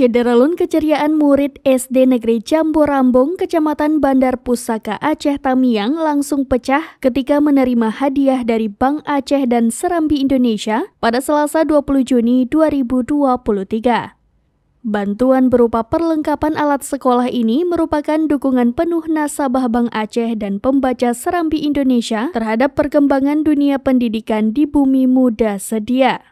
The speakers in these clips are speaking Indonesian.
Syederalun keceriaan murid SD Negeri Jambu Rambung, Kecamatan Bandar Pusaka, Aceh Tamiang langsung pecah ketika menerima hadiah dari Bank Aceh dan Serambi Indonesia pada Selasa 20 Juni 2023. Bantuan berupa perlengkapan alat sekolah ini merupakan dukungan penuh nasabah Bank Aceh dan pembaca Serambi Indonesia terhadap perkembangan dunia pendidikan di bumi muda sedia.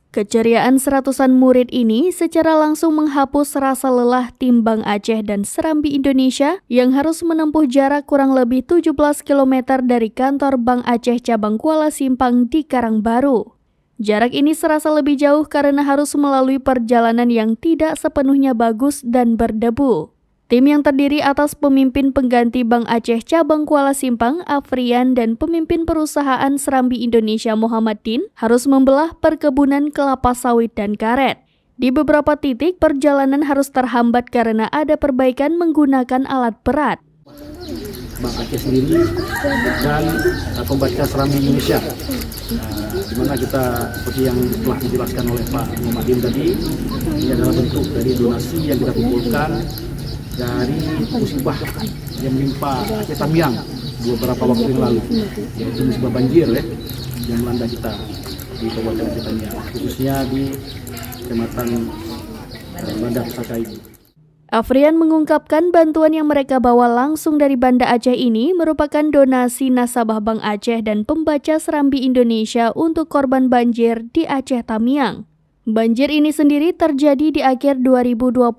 Keceriaan seratusan murid ini secara langsung menghapus rasa lelah tim Bank Aceh dan Serambi Indonesia yang harus menempuh jarak kurang lebih 17 km dari kantor Bank Aceh cabang Kuala Simpang di Karangbaru. Jarak ini serasa lebih jauh karena harus melalui perjalanan yang tidak sepenuhnya bagus dan berdebu. Tim yang terdiri atas pemimpin pengganti Bank Aceh cabang Kuala Simpang, Afrian, dan pemimpin perusahaan Serambi Indonesia Muhammadin harus membelah perkebunan kelapa sawit dan karet. Di beberapa titik, perjalanan harus terhambat karena ada perbaikan menggunakan alat berat. Bank Aceh sendiri dan pembaca Serambi Indonesia, di mana kita seperti yang telah dijelaskan oleh Pak Muhammadin tadi, ini adalah bentuk dari donasi yang kita kumpulkan dari musibah yang menimpa Aceh Tamiang beberapa waktu yang lalu, yaitu musibah banjir yang melanda kita di Kabupaten Aceh Tamiang, khususnya di Kecamatan Bandar Pusaka ini. Afrian mengungkapkan bantuan yang mereka bawa langsung dari Banda Aceh ini merupakan donasi nasabah Bank Aceh dan pembaca Serambi Indonesia untuk korban banjir di Aceh Tamiang. Banjir ini sendiri terjadi di akhir 2022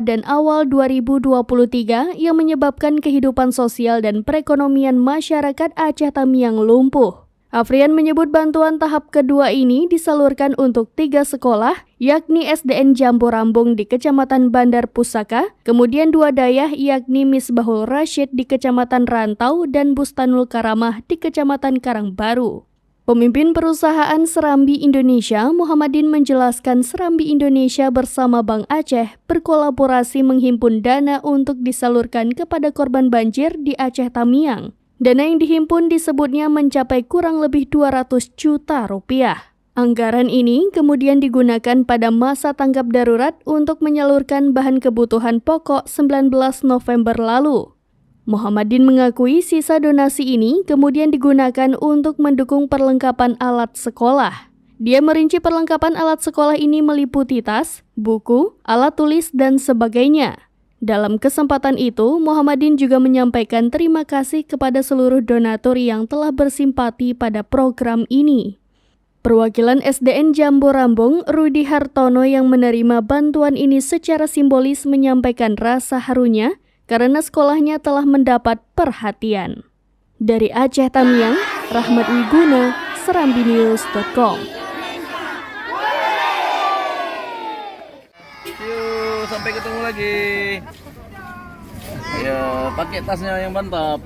dan awal 2023 yang menyebabkan kehidupan sosial dan perekonomian masyarakat Aceh Tamiang lumpuh. Afrian menyebut bantuan tahap kedua ini disalurkan untuk 3 sekolah, yakni SDN Jambu Rambung di Kecamatan Bandar Pusaka, kemudian 2 dayah yakni Misbahul Rashid di Kecamatan Rantau dan Bustanul Karamah di Kecamatan Karangbaru. Pemimpin perusahaan Serambi Indonesia, Muhammadin menjelaskan Serambi Indonesia bersama Bank Aceh berkolaborasi menghimpun dana untuk disalurkan kepada korban banjir di Aceh Tamiang. Dana yang dihimpun disebutnya mencapai kurang lebih 200 juta rupiah. Anggaran ini kemudian digunakan pada masa tanggap darurat untuk menyalurkan bahan kebutuhan pokok 19 November lalu. Muhammadin mengakui sisa donasi ini kemudian digunakan untuk mendukung perlengkapan alat sekolah. Dia merinci perlengkapan alat sekolah ini meliputi tas, buku, alat tulis, dan sebagainya. Dalam kesempatan itu, Muhammadin juga menyampaikan terima kasih kepada seluruh donatur yang telah bersimpati pada program ini. Perwakilan SDN Jambu Rambung, Rudi Hartono yang menerima bantuan ini secara simbolis menyampaikan rasa harunya karena sekolahnya telah mendapat perhatian. Dari Aceh Tamiang, Rahmat Wiguna, serambinews.com. Yuk, sampai ketemu lagi. Ya, pakai tasnya yang mantap.